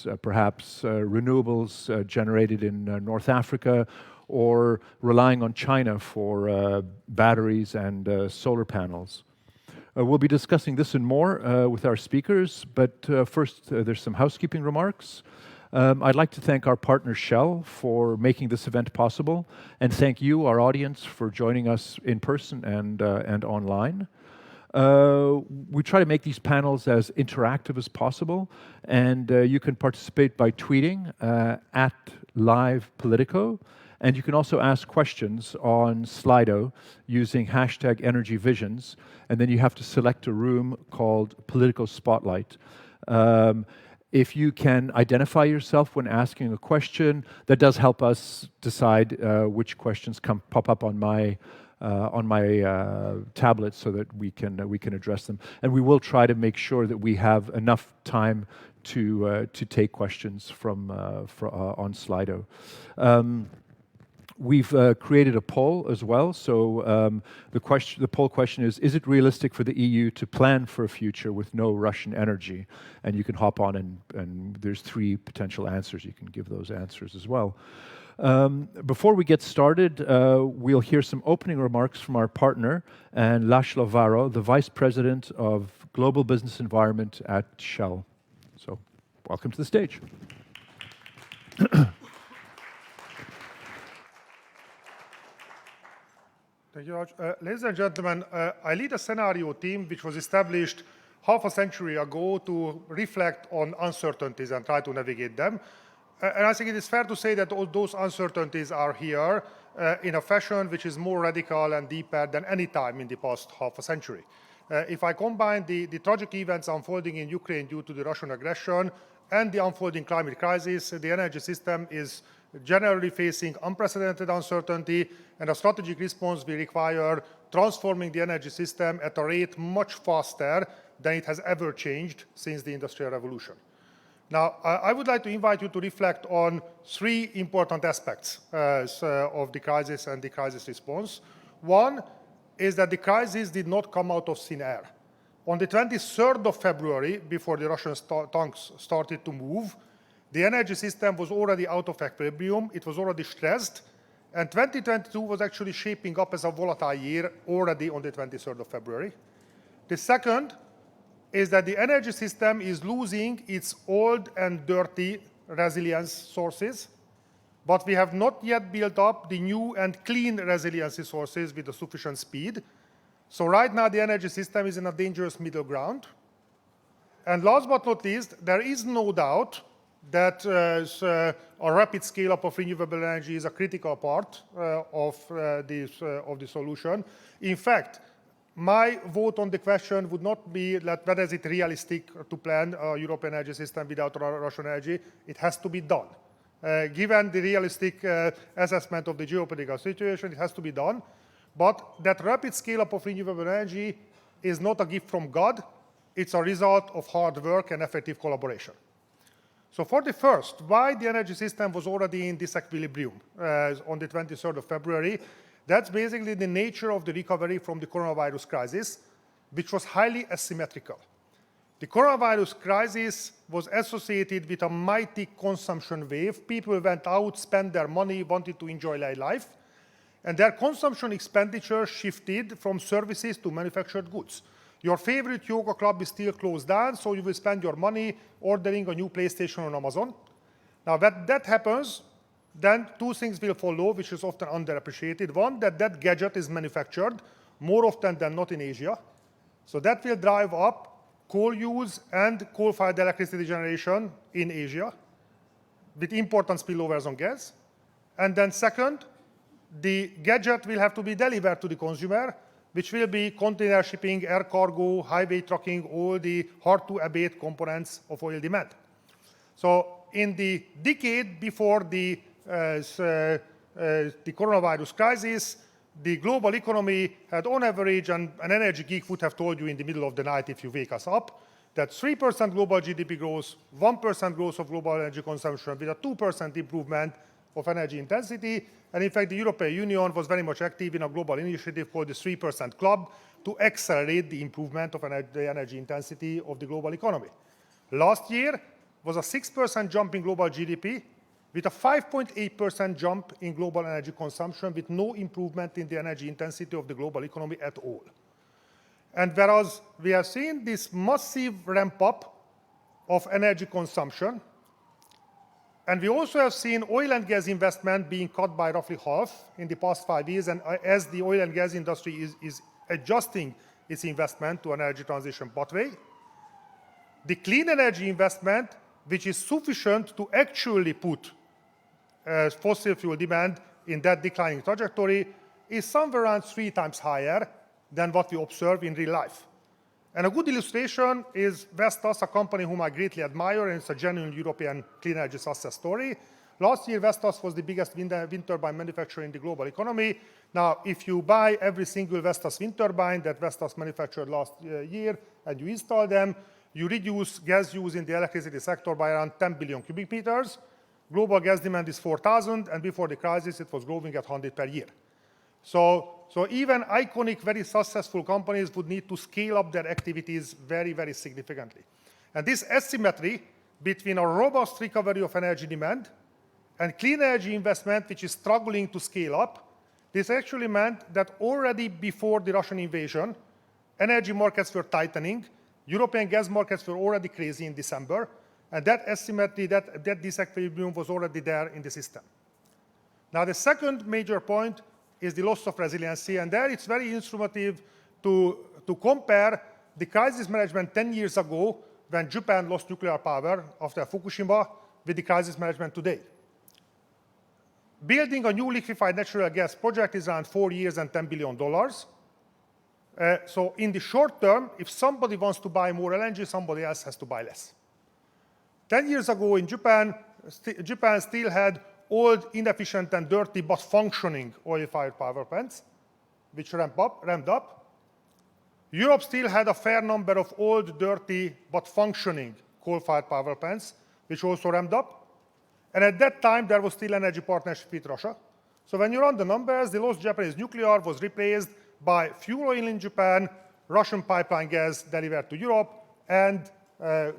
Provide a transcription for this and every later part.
markets, perhaps renewables generated in North Africa, or relying on China for batteries and solar panels. We'll be discussing this and more with our speakers, but first there's some housekeeping remarks. I'd like to thank our partner Shell for making this event possible, and thank you, our audience, for joining us in person and online. We try to make these panels as interactive as possible, and you can participate by tweeting at live Politico, and you can also ask questions on Slido using hashtag #EnergyVisions, and then you have to select a room called Politico Spotlight. If you can identify yourself when asking a question, that does help us decide which questions pop up on my tablet so that we can address them. And we will try to make sure that we have enough time to take questions from on Slido. We've created a poll as well. So the poll question is it realistic for the EU to plan for a future with no Russian energy? And you can hop on and there's 3 potential answers. You can give those answers as well. Before we get started, we'll hear some opening remarks from our partner, and László Varró, the Vice President of Global Business Environment at Shell. So, welcome to the stage. Thank you, George. Ladies and gentlemen, I lead a scenario team which was established half a century ago to reflect on uncertainties and try to navigate them. And I think it is fair to say that all those uncertainties are here in a fashion which is more radical and deeper than any time in the past half a century. If I combine the tragic events unfolding in Ukraine due to the Russian aggression and the unfolding climate crisis, the energy system is generally facing unprecedented uncertainty, and a strategic response will require transforming the energy system at a rate much faster than it has ever changed since the Industrial Revolution. Now, I would like to invite you to reflect on 3 important aspects of the crisis and the crisis response. One is that the crisis did not come out of thin air. On the 23rd of February, before the Russian tanks started to move, the energy system was already out of equilibrium, it was already stressed, and 2022 was actually shaping up as a volatile year already on the 23rd of February. The second is that the energy system is losing its old and dirty resilience sources, but we have not yet built up the new and clean resiliency sources with a sufficient speed. So right now the energy system is in a dangerous middle ground. And last but not least, there is no doubt that a rapid scale-up of renewable energy is a critical part of the solution. In fact, my vote on the question would not be that whether is it realistic to plan a European energy system without Russian energy. It has to be done. Given the realistic assessment of the geopolitical situation, it has to be done. But that rapid scale-up of renewable energy is not a gift from God. It's a result of hard work and effective collaboration. So for the first, why the energy system was already in disequilibrium on the 23rd of February, that's basically the nature of the recovery from the coronavirus crisis, which was highly asymmetrical. The coronavirus crisis was associated with a mighty consumption wave. People went out, spent their money, wanted to enjoy their life, and their consumption expenditure shifted from services to manufactured goods. Your favorite yoga club is still closed down, so you will spend your money ordering a new PlayStation on Amazon. Now, when that happens, then 2 things will follow, which is often underappreciated. One, that gadget is manufactured more often than not in Asia. So that will drive up coal use and coal-fired electricity generation in Asia, with important spillovers on gas. And then second, the gadget will have to be delivered to the consumer, which will be container shipping, air cargo, highway trucking, all the hard-to-abate components of oil demand. So in the decade before the coronavirus crisis, the global economy had on average, and an energy geek would have told you in the middle of the night if you wake us up, that 3% global GDP growth, 1% growth of global energy consumption with a 2% improvement of energy intensity. And in fact, the European Union was very much active in a global initiative called the 3% Club to accelerate the improvement of the energy intensity of the global economy. Last year, was a 6% jump in global GDP, with a 5.8% jump in global energy consumption, with no improvement in the energy intensity of the global economy at all. And whereas we have seen this massive ramp up of energy consumption, and we also have seen oil and gas investment being cut by roughly half in the past 5 years, and as the oil and gas industry is adjusting its investment to an energy transition pathway, the clean energy investment, which is sufficient to actually put fossil fuel demand in that declining trajectory, is somewhere around 3 times higher than what we observe in real life. And a good illustration is Vestas, a company whom I greatly admire, and it's a genuine European clean energy success story. Last year, Vestas was the biggest wind turbine manufacturer in the global economy. Now, if you buy every single Vestas wind turbine that Vestas manufactured last year and you install them, you reduce gas use in the electricity sector by around 10 billion cubic meters. Global gas demand is 4,000, and before the crisis, it was growing at 100 per year. So even iconic, very successful companies would need to scale up their activities very, very significantly. And this asymmetry between a robust recovery of energy demand and clean energy investment, which is struggling to scale up, this actually meant that already before the Russian invasion, energy markets were tightening. European gas markets were already crazy in December, and that asymmetry, that disequilibrium was already there in the system. Now, the second major point is the loss of resiliency, and there it's very instructive to compare the crisis management 10 years ago, when Japan lost nuclear power after Fukushima, with the crisis management today. Building a new liquefied natural gas project is around 4 years and $10 billion. So in the short term, if somebody wants to buy more LNG, somebody else has to buy less. 10 years ago in Japan, Japan still had old, inefficient, and dirty, but functioning oil-fired power plants, which ramped up. Europe still had a fair number of old, dirty, but functioning coal-fired power plants, which also ramped up. And at that time, there was still energy partnership with Russia. So when you run the numbers, the lost Japanese nuclear was replaced by fuel oil in Japan, Russian pipeline gas delivered to Europe, and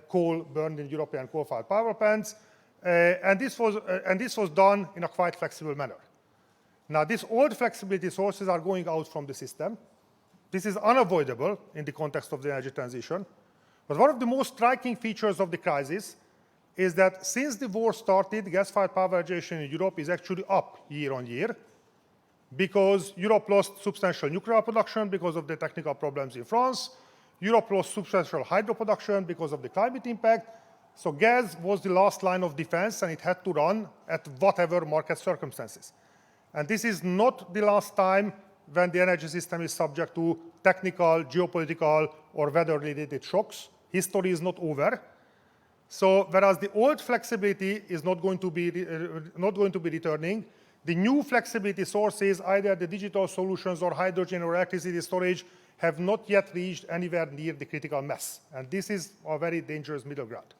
coal burned in European coal-fired power plants. And this was done in a quite flexible manner. Now, these old flexibility sources are going out from the system. This is unavoidable in the context of the energy transition. But one of the most striking features of the crisis is that since the war started, gas-fired power generation in Europe is actually up year on year, because Europe lost substantial nuclear production because of the technical problems in France. Europe lost substantial hydro production because of the climate impact. So gas was the last line of defense, and it had to run at whatever market circumstances. And this is not the last time when the energy system is subject to technical, geopolitical, or weather-related shocks. History is not over. So whereas the old flexibility is not going to be returning, the new flexibility sources, either the digital solutions or hydrogen or electricity storage, have not yet reached anywhere near the critical mass. And this is a very dangerous middle ground.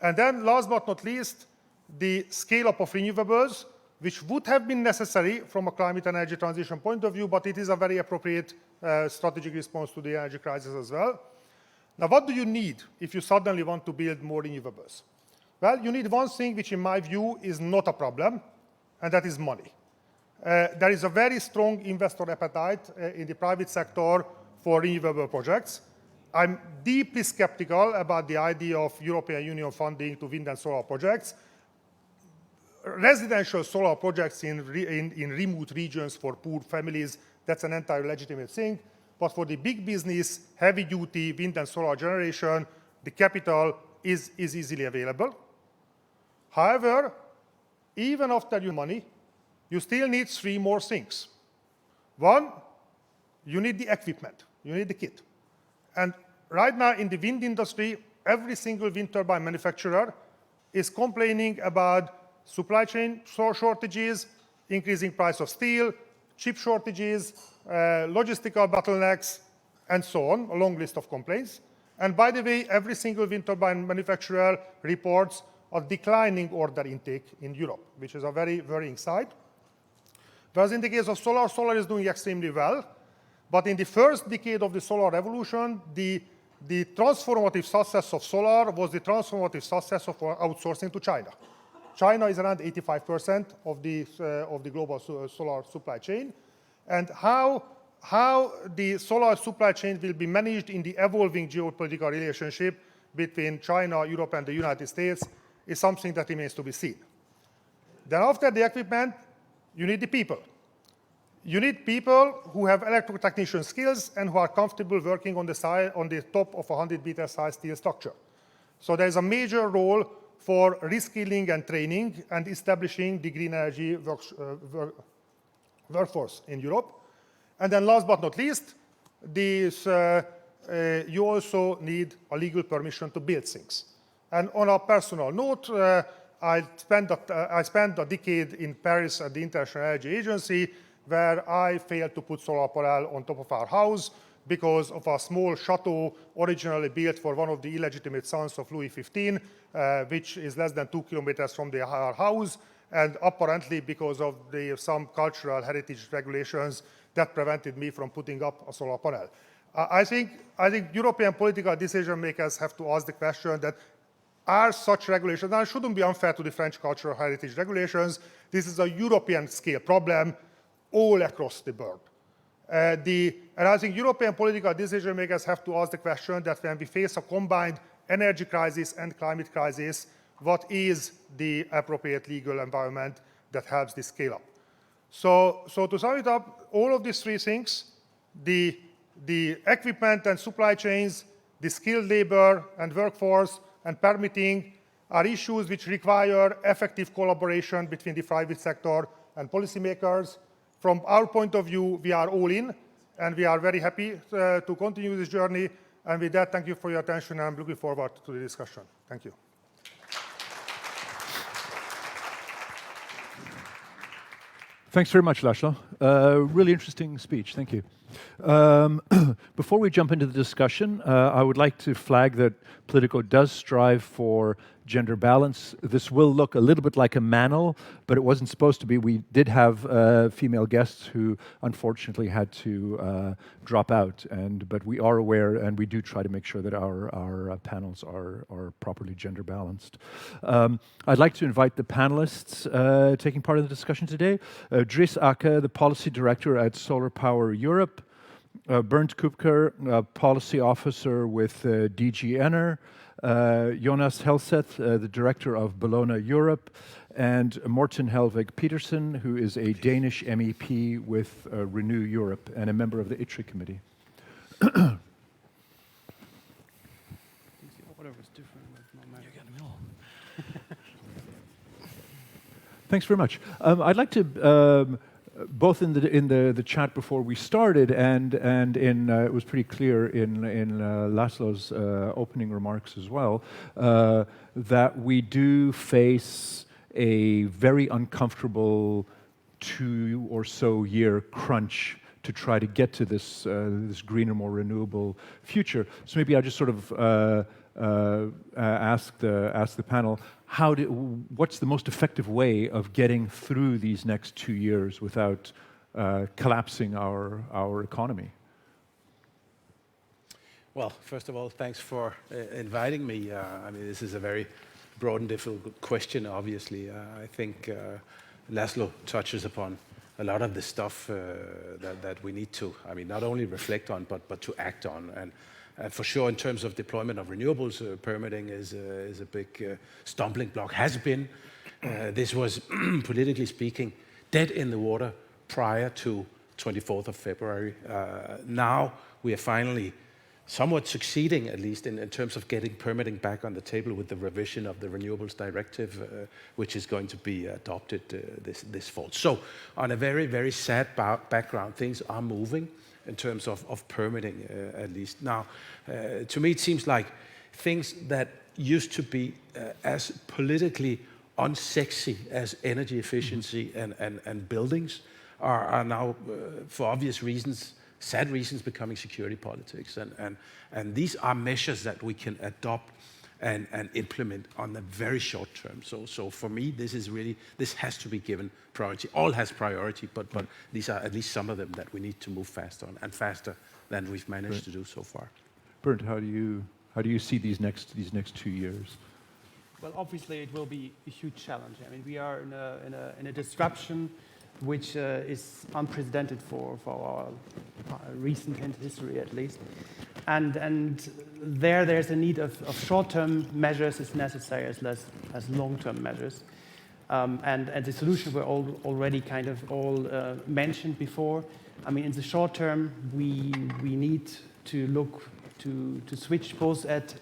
And then, last but not least, the scale-up of renewables, which would have been necessary from a climate and energy transition point of view, but it is a very appropriate strategic response to the energy crisis as well. Now, what do you need if you suddenly want to build more renewables? Well, you need one thing which, in my view, is not a problem, and that is money. There is a very strong investor appetite in the private sector for renewable projects. I'm deeply skeptical about the idea of European Union funding to wind and solar projects. Residential solar projects in remote regions for poor families, that's an entirely legitimate thing. But for the big business, heavy-duty wind and solar generation, the capital is easily available. However, even after you money, you still need 3 more things. One, you need the equipment, you need the kit. And right now in the wind industry, every single wind turbine manufacturer is complaining about supply chain shortages, increasing price of steel, chip shortages, logistical bottlenecks, and so on, a long list of complaints. And by the way, every single wind turbine manufacturer reports a declining order intake in Europe, which is a very worrying sight. Whereas in the case of solar is doing extremely well. But in the first decade of the solar revolution, the the transformative success of solar was the transformative success of outsourcing to China. China is around 85% of the global solar supply chain. And how the solar supply chain will be managed in the evolving geopolitical relationship between China, Europe, and the United States is something that remains to be seen. Then after the equipment, you need the people. You need people who have electrotechnician skills and who are comfortable working on the top of a 100-meter size steel structure. So there is a major role for reskilling and training and establishing the green energy workforce in Europe. And then last but not least, you also need a legal permission to build things. And on a personal note, I spent a decade in Paris at the International Energy Agency, where I failed to put solar panel on top of our house because of a small chateau originally built for one of the illegitimate sons of Louis XV, which is less than 2 kilometers from our house, and apparently because of some cultural heritage regulations that prevented me from putting up a solar panel. I think European political decision makers have to ask the question that are such regulations, and it shouldn't be unfair to the French cultural heritage regulations, this is a European scale problem all across the board. And I think European political decision makers have to ask the question that when we face a combined energy crisis and climate crisis, what is the appropriate legal environment that helps this scale up? So to sum it up, all of these three things, the equipment and supply chains, the skilled labor and workforce, and permitting are issues which require effective collaboration between the private sector and policymakers. From our point of view, we are all in, and we are very happy to continue this journey. And with that, thank you for your attention, and I'm looking forward to the discussion. Thank you. Thanks very much, Laszlo. Really interesting speech. Thank you. Before we jump into the discussion, I would like to flag that Politico does strive for gender balance. This will look a little bit like a manual, but it wasn't supposed to be. We did have female guests who unfortunately had to drop out, but we are aware and we do try to make sure that our panels are properly gender balanced. I'd like to invite the panelists taking part in the discussion today. Dries Akke, the Policy Director at Solar Power Europe, Bernd Kupker, Policy Officer with DG Ener, Jonas Helseth, the Director of Bologna Europe, and Morten Helveg Petersen, who is a Danish MEP with Renew Europe and a member of the ITRE committee. Thanks very much. I'd like to both in the chat before we started and in it was pretty clear in Laszlo's opening remarks as well that we do face a very uncomfortable 2 or so year crunch to try to get to this greener, more renewable future. So maybe I'll just sort of ask the panel, what's the most effective way of getting through these next 2 years without collapsing our economy? Well, first of all, thanks for inviting me. I mean, this is a very broad and difficult question, obviously. I think Laszlo touches upon a lot of the stuff that we need to, I mean, not only reflect on, but to act on. And for sure, in terms of deployment of renewables, permitting is a big stumbling block, has been. This was, politically speaking, dead in the water prior to 24th of February. Now we are finally somewhat succeeding, at least in terms of getting permitting back on the table with the revision of the Renewables Directive, which is going to be adopted this fall. So on a very, very sad background, things are moving in terms of permitting, at least. Now, to me, it seems like things that used to be as politically unsexy as energy efficiency and buildings are now, for obvious reasons, sad reasons, becoming security politics. And these are measures that we can adopt and implement on the very short term. So for me, this has to be given priority. All has priority, but these are at least some of them that we need to move faster on, and faster than we've managed to do so far. Bernd, how do you see these next 2 years? Well, obviously, it will be a huge challenge. I mean, we are in a disruption which is unprecedented for our recent history, at least. And there's a need of short-term measures as necessary as long-term measures. And the solution were already kind of all mentioned before. I mean, in the short term, we need to look to switch both at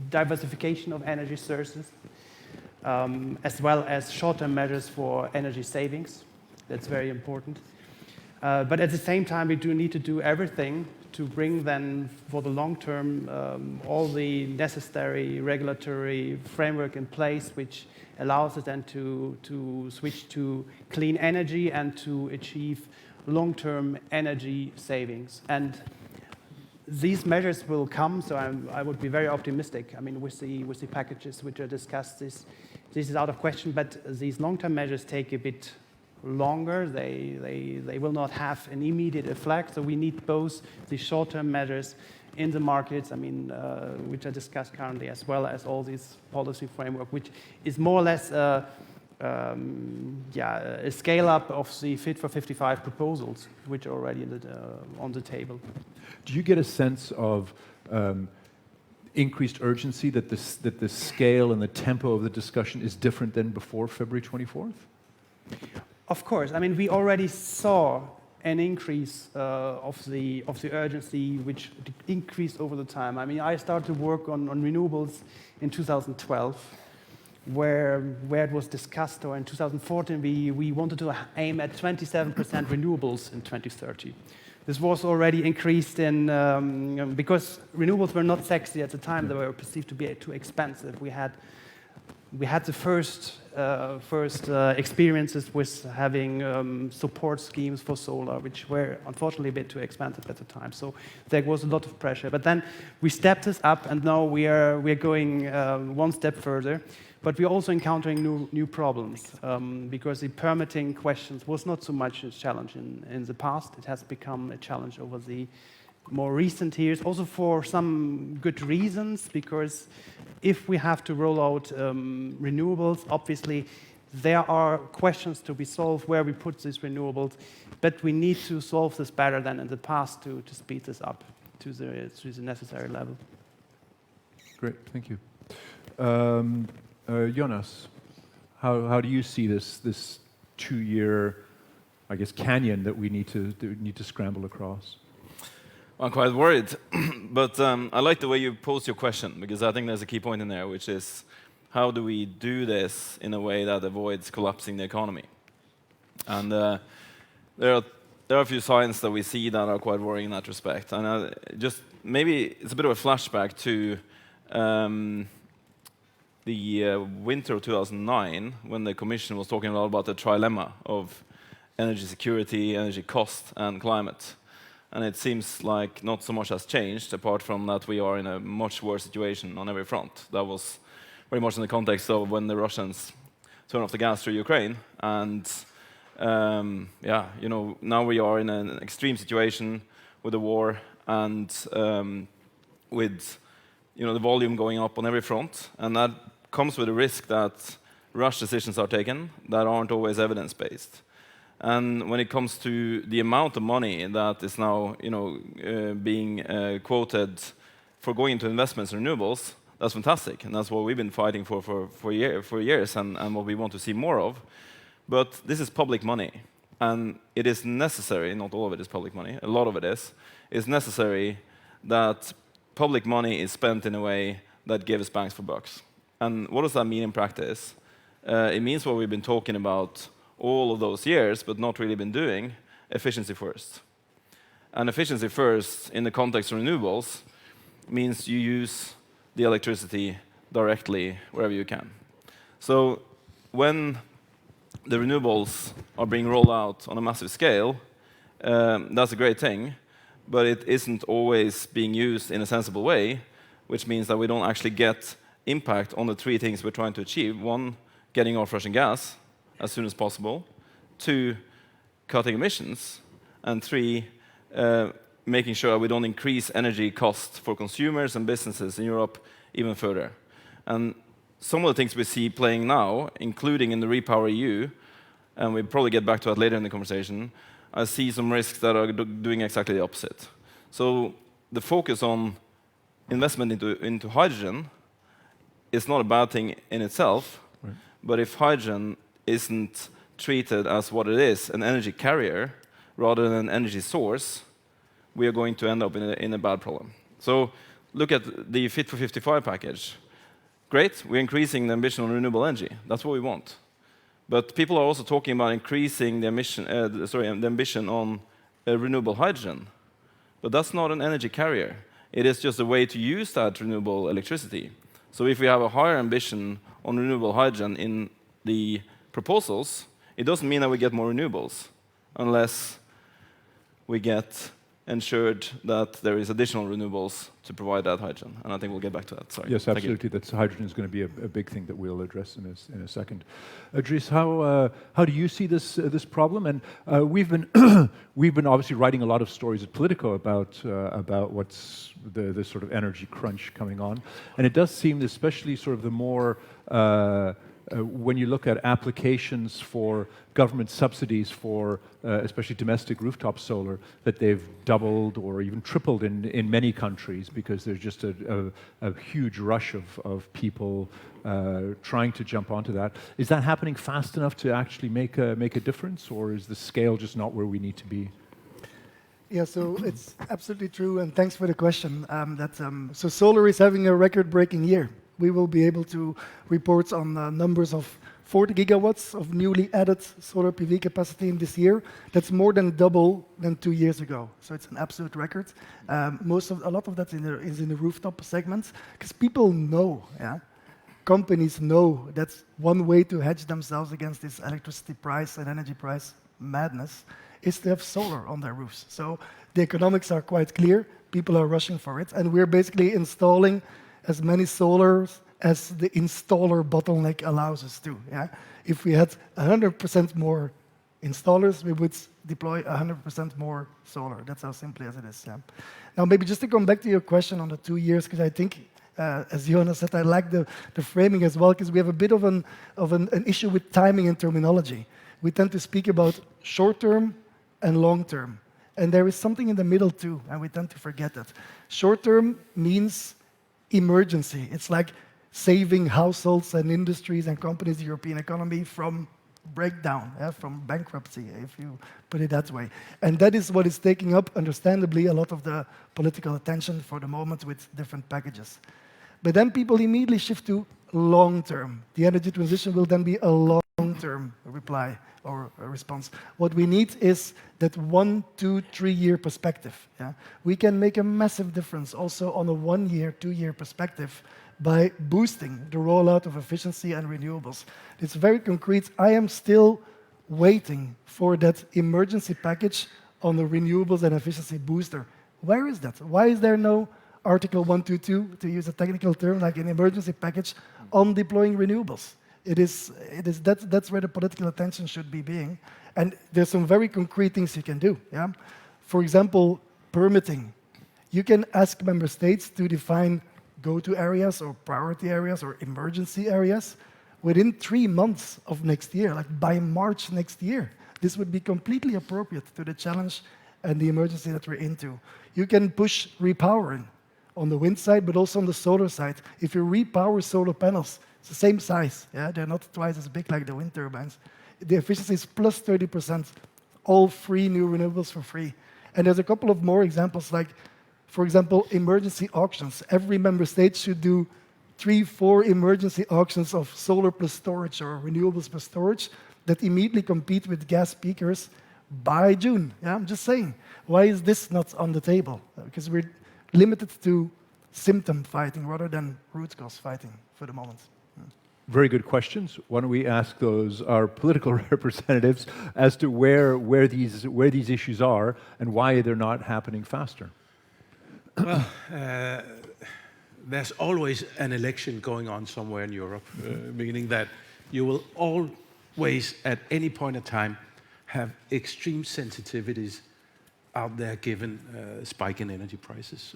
diversification of energy sources, as well as short-term measures for energy savings. That's very important. But at the same time, we do need to do everything to bring then, for the long term, all the necessary regulatory framework in place, which allows us then to switch to clean energy and to achieve long-term energy savings. And these measures will come, so I would be very optimistic. I mean, with the packages which are discussed, this is out of question, but these long-term measures take a bit longer. They will not have an immediate effect, so we need both the short-term measures in the markets, I mean, which are discussed currently, as well as all this policy framework, which is more or less a scale-up of the Fit for 55 proposals, which are already on the table. Do you get a sense of increased urgency, that the scale and the tempo of the discussion is different than before February 24th? Of course. I mean, we already saw an increase of the urgency, which increased over the time. I mean, I started to work on renewables in 2012, where it was discussed, or in 2014, we wanted to aim at 27% renewables in 2030. This was already increased in, because renewables were not sexy at the time, they were perceived to be too expensive. We had the first experiences with having support schemes for solar, which were unfortunately a bit too expensive at the time. So there was a lot of pressure. But then we stepped this up, and now we are going one step further. But we're also encountering new problems, because the permitting questions was not so much a challenge in the past. It has become a challenge over the more recent years, also for some good reasons, because if we have to roll out renewables, obviously there are questions to be solved where we put these renewables, but we need to solve this better than in the past to speed this up to the necessary level. Great, thank you. Jonas, how do you see this 2-year, I guess, canyon that we need to scramble across? I'm quite worried, but I like the way you posed your question, because I think there's a key point in there, which is how do we do this in a way that avoids collapsing the economy? And there are a few signs that we see that are quite worrying in that respect. And just maybe it's a bit of a flashback to the winter of 2009, when the Commission was talking a lot about the trilemma of energy security, energy cost, and climate. And it seems like not so much has changed, apart from that we are in a much worse situation on every front. That was very much in the context of when the Russians turned off the gas through Ukraine. And now we are in an extreme situation with the war, and with the volume going up on every front. And that comes with the risk that rush decisions are taken that aren't always evidence-based. And when it comes to the amount of money that is now, being quoted for going into investments in renewables, that's fantastic, and that's what we've been fighting for years, and what we want to see more of. But this is public money, and it is necessary. Not all of it is public money. A lot of it is necessary that public money is spent in a way that gives bangs for bucks. And what does that mean in practice? It means what we've been talking about all of those years, but not really been doing: efficiency first. And efficiency first, in the context of renewables, means you use the electricity directly wherever you can. So when the renewables are being rolled out on a massive scale, that's a great thing, but it isn't always being used in a sensible way, which means that we don't actually get impact on the 3 things we're trying to achieve. 1, getting off Russian gas as soon as possible. 2, cutting emissions. And 3, making sure we don't increase energy costs for consumers and businesses in Europe even further. And some of the things we see playing now, including in the RePower EU, and we'll probably get back to that later in the conversation, I see some risks that are doing exactly the opposite. So the focus on investment into hydrogen is not a bad thing in itself, right. But if hydrogen isn't treated as what it is, an energy carrier, rather than an energy source, we are going to end up in a bad problem. So look at the Fit for 55 package. Great, we're increasing the ambition on renewable energy. That's what we want. But people are also talking about increasing the ambition on renewable hydrogen. But that's not an energy carrier. It is just a way to use that renewable electricity. So if we have a higher ambition on renewable hydrogen in the proposals, it doesn't mean that we get more renewables, unless we get ensured that there is additional renewables to provide that hydrogen. And I think we'll get back to that. Sorry. Yes, absolutely. That's hydrogen is going to be a big thing that we'll address in a second. Dries, how do you see this problem? And we've been obviously writing a lot of stories at Politico about what's the sort of energy crunch coming on, and it does seem, especially sort of the more when you look at applications for government subsidies for especially domestic rooftop solar, that they've doubled or even tripled in many countries, because there's just a huge rush of people trying to jump onto that. Is that happening fast enough to actually make a difference, or is the scale just not where we need to be? Yeah, so it's absolutely true, and thanks for the question. So solar is having a record-breaking year. We will be able to report on numbers of 40 gigawatts of newly added solar PV capacity in this year. That's more than double than 2 years ago. So it's an absolute record. A lot of that is in the rooftop segment, because people know, companies know that's one way to hedge themselves against this electricity price and energy price madness is to have solar on their roofs. So the economics are quite clear. People are rushing for it, and we're basically installing as many solars as the installer bottleneck allows us to. If we had 100% more installers, we would deploy 100% more solar. That's how simple as it is. Now, maybe just to come back to your question on the 2 years, because I think, as Jonas said, I like the framing as well, because we have a bit of an issue with timing and terminology. We tend to speak about short-term and long-term, and there is something in the middle too, and we tend to forget that. Short-term means emergency. It's like saving households and industries and companies, the European economy, from breakdown, from bankruptcy, if you put it that way. And that is what is taking up, understandably, a lot of the political attention for the moment with different packages. But then people immediately shift to long-term. The energy transition will then be a long-term reply or a response. What we need is that 1, 2, 3 year perspective. We can make a massive difference also on a 1 year, 2 year perspective by boosting the rollout of efficiency and renewables. It's very concrete. I am still waiting for that emergency package on the renewables and efficiency booster. Where is that? Why is there no Article 122, to use a technical term, like an emergency package on deploying renewables? That's where the political attention should be being. And there's some very concrete things you can do. For example, permitting. You can ask member states to define go-to areas or priority areas or emergency areas within 3 months of next year, like by March next year. This would be completely appropriate to the challenge and the emergency that we're into. You can push repowering on the wind side, but also on the solar side. If you repower solar panels, it's the same size. They're not twice as big like the wind turbines. The efficiency is plus 30%, all free new renewables for free. And there's a couple of more examples, like, for example, emergency auctions. Every member state should do 3, 4 emergency auctions of solar plus storage or renewables plus storage that immediately compete with gas peakers by June. I'm just saying, why is this not on the table? Because we're limited to symptom fighting rather than root cause fighting for the moment. Very good questions. Why don't we ask our political representatives as to where these issues are and why they're not happening faster? Well, there's always an election going on somewhere in Europe, meaning that you will always, at any point in time, have extreme sensitivities out there given spike in energy prices.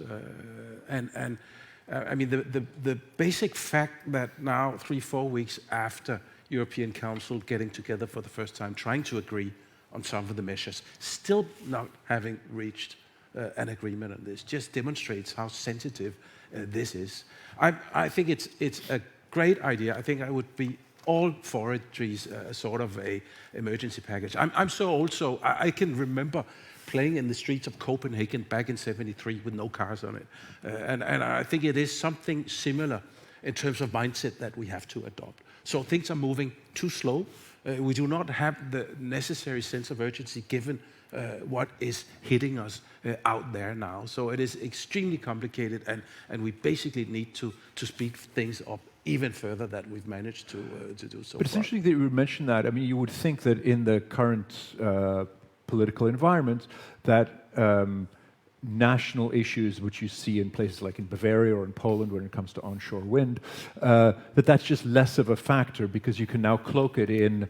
I mean, the basic fact that now, 3-4 weeks after European Council getting together for the first time, trying to agree on some of the measures, still not having reached an agreement on this, just demonstrates how sensitive this is. I think it's a great idea. I think I would be all for it, sort of a emergency package. I'm so old, so I can remember playing in the streets of Copenhagen back in '73 with no cars on it. And I think it is something similar in terms of mindset that we have to adopt. So things are moving too slow. We do not have the necessary sense of urgency given what is hitting us out there now. So it is extremely complicated, and we basically need to speed things up even further than we've managed to do so But it's far. interesting that you mentioned that. I mean, you would think that in the current political environment that national issues, which you see in places like in Bavaria or in Poland when it comes to onshore wind, that's just less of a factor because you can now cloak it in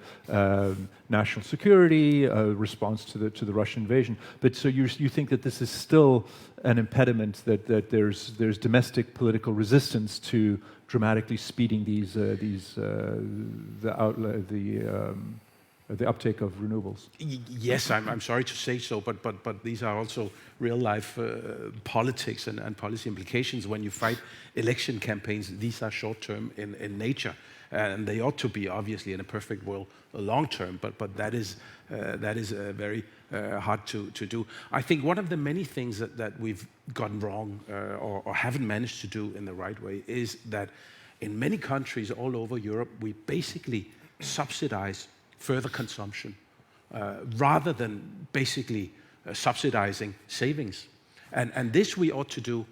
national security, response to the Russian invasion. But so you think that this is still an impediment, that there's domestic political resistance to dramatically speeding the uptake of renewables? Yes, I'm sorry to say so, but these are also real-life politics and policy implications. When you fight election campaigns, these are short-term in nature, and they ought to be, obviously, in a perfect world, long-term. But that is very hard to do. I think one of the many things that we've gotten wrong or haven't managed to do in the right way is that in many countries all over Europe, we basically subsidize further consumption, rather than basically subsidizing savings. And this we ought to do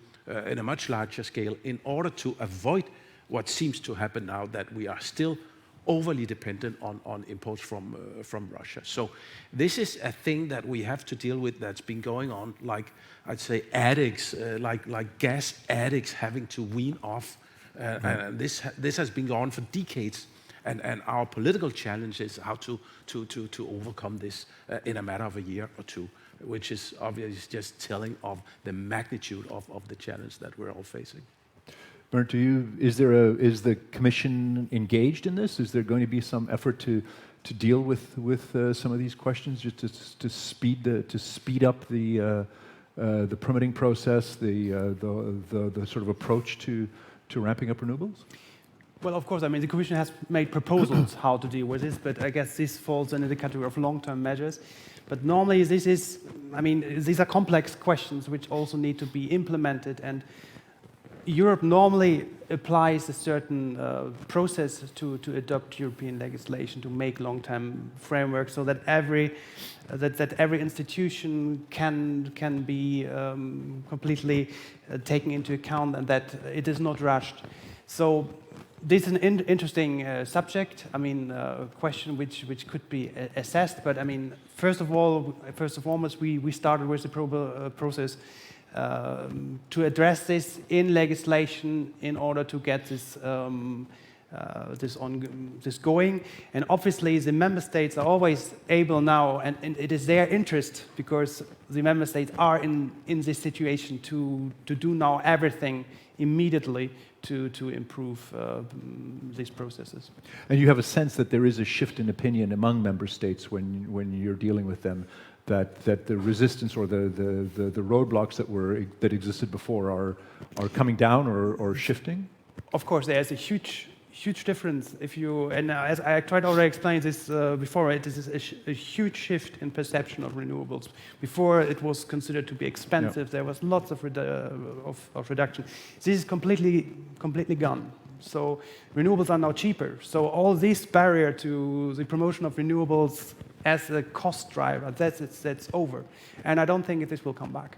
in a much larger scale in order to avoid what seems to happen now, that we are still overly dependent on imports from Russia. So this is a thing that we have to deal with that's been going on, like I'd say addicts, like gas addicts having to wean off. And this has been going on for decades. And our political challenge is how to overcome this in a matter of a year or two, which is obviously just telling of the magnitude of the challenge that we're all facing. Bernd, is the Commission engaged in this? Is there going to be some effort to deal with some of these questions, just to speed up the permitting process, the sort of approach to ramping up renewables? Well, of course, I mean, the Commission has made proposals how to deal with this, but I guess this falls into the category of long-term measures. But normally these are complex questions which also need to be implemented, and Europe normally applies a certain process to adopt European legislation, to make long-term frameworks, so that every institution can be completely taken into account, and that it is not rushed. So this is an interesting subject. I mean, a question which could be assessed. But I mean, first and foremost, we started with the process to address this in legislation in order to get this going. And obviously, the member states are always able now, and it is their interest, because the member states are in this situation to do now everything immediately to improve these processes. And you have a sense that there is a shift in opinion among member states when you're dealing with them, that the resistance or the roadblocks that existed before are coming down or shifting? Of course, there's a huge difference. As I tried to already explain this before, this is a huge shift in perception of renewables. Before, it was considered to be expensive. Yeah. There was lots of reduction. This is completely gone. So renewables are now cheaper. So all this barrier to the promotion of renewables as a cost driver, that's over. And I don't think this will come back.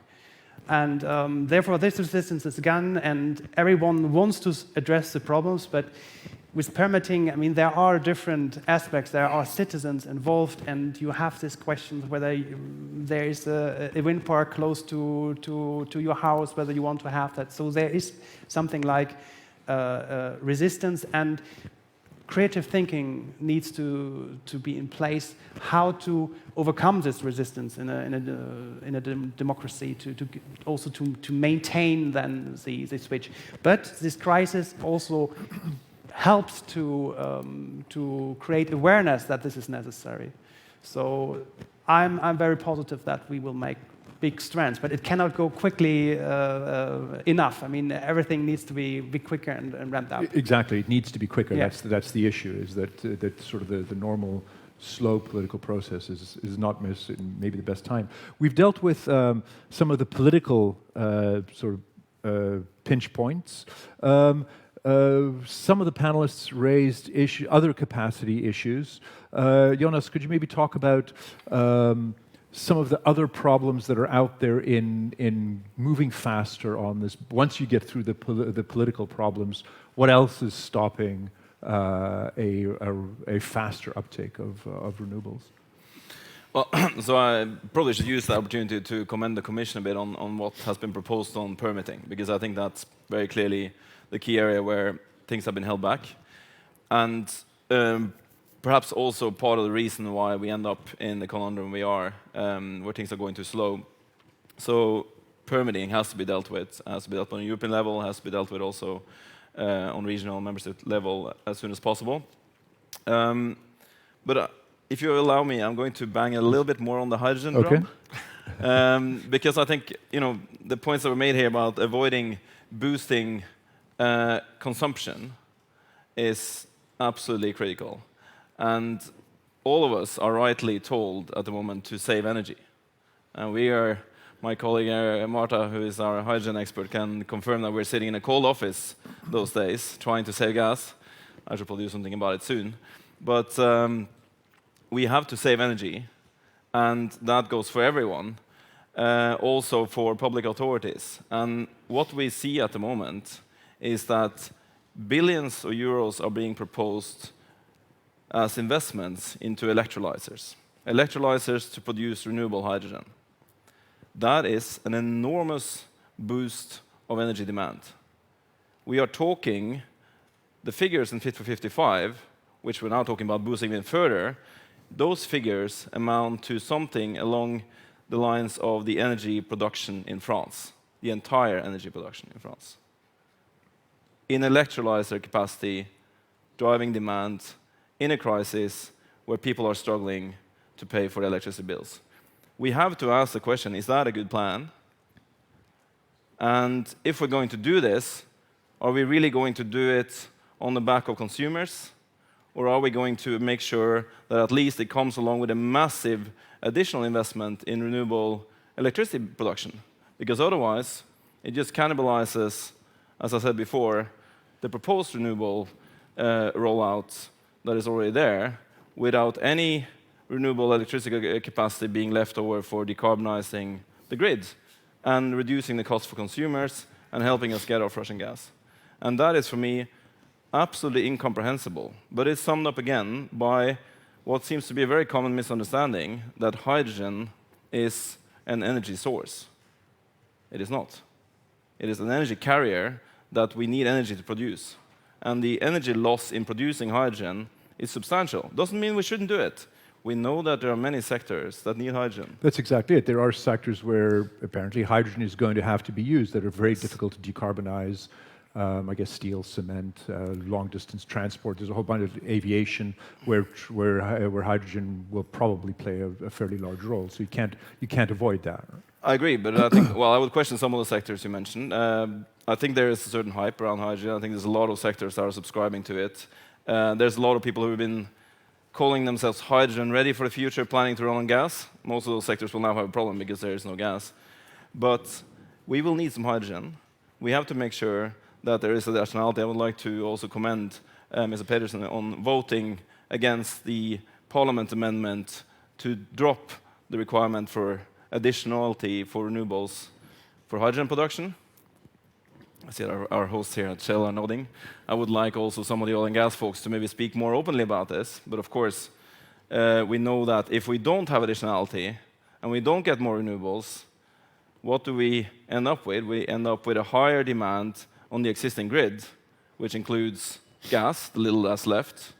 And therefore, this resistance is gone, and everyone wants to address the problems. But with permitting, I mean, there are different aspects. There are citizens involved, and you have this question whether there is a wind park close to your house, whether you want to have that. So there is something like resistance. And creative thinking needs to be in place, how to overcome this resistance in a democracy, also to maintain then the switch. But this crisis also helps to create awareness that this is necessary. So I'm very positive that we will make big strands, but it cannot go quickly enough. I mean, everything needs to be quicker and ramped up. Exactly, it needs to be quicker. Yeah. That's the issue, is that sort of the normal slow political process is not maybe the best time. We've dealt with some of the political sort of pinch points. Some of the panelists raised other capacity issues. Jonas, could you maybe talk about some of the other problems that are out there in moving faster on this? Once you get through the political problems, what else is stopping a faster uptake of renewables? Well, so I probably should use the opportunity to commend the Commission a bit on what has been proposed on permitting, because I think that's very clearly the key area where things have been held back. And perhaps also part of the reason why we end up in the conundrum we are, where things are going too slow. So permitting has to be dealt with, has to be dealt with on a European level, has to be dealt with also on regional member state level as soon as possible. But if you allow me, I'm going to bang a little bit more on the hydrogen drum. Because I think the points that were made here about avoiding boosting consumption is absolutely critical. And all of us are rightly told at the moment to save energy. And my colleague Marta, who is our hydrogen expert, can confirm that we're sitting in a cold office those days trying to save gas. I should probably do something about it soon. But we have to save energy, and that goes for everyone, also for public authorities. And what we see at the moment is that billions of euros are being proposed as investments into electrolyzers to produce renewable hydrogen. That is an enormous boost of energy demand. We are talking, the figures in Fit for 55, which we're now talking about boosting even further, those figures amount to something along the lines of the energy production in France, the entire energy production in France. In electrolyzer capacity, driving demand in a crisis where people are struggling to pay for electricity bills. We have to ask the question, is that a good plan? And if we're going to do this, are we really going to do it on the back of consumers? Or are we going to make sure that at least it comes along with a massive additional investment in renewable electricity production? Because otherwise, it just cannibalizes, as I said before, the proposed renewable rollout that is already there, without any renewable electricity capacity being left over for decarbonizing the grid and reducing the cost for consumers and helping us get off Russian gas. And that is, for me, absolutely incomprehensible. But it's summed up again by what seems to be a very common misunderstanding, that hydrogen is an energy source. It is not. It is an energy carrier that we need energy to produce. And the energy loss in producing hydrogen is substantial. Doesn't mean we shouldn't do it. We know that there are many sectors that need hydrogen. That's exactly it. There are sectors where apparently hydrogen is going to have to be used that are very difficult to decarbonize. I guess steel, cement, long-distance transport. There's a whole bunch of aviation where hydrogen will probably play a fairly large role. So you can't avoid that. I agree, but I think, well, I would question some of the sectors you mentioned. I think there is a certain hype around hydrogen. I think there's a lot of sectors that are subscribing to it. There's a lot of people who have been calling themselves hydrogen ready for the future, planning to run on gas. Most of those sectors will now have a problem because there is no gas. But we will need some hydrogen. We have to make sure that there is a rationality. I would like to also commend Mr. Pedersen on voting against the Parliament amendment to drop the requirement for additionality for renewables for hydrogen production. I see our hosts here at Shell are nodding. I would like also some of the oil and gas folks to maybe speak more openly about this. But of course, we know that if we don't have additionality and we don't get more renewables, what do we end up with? We end up with a higher demand on the existing grid, which includes gas, the little that's left,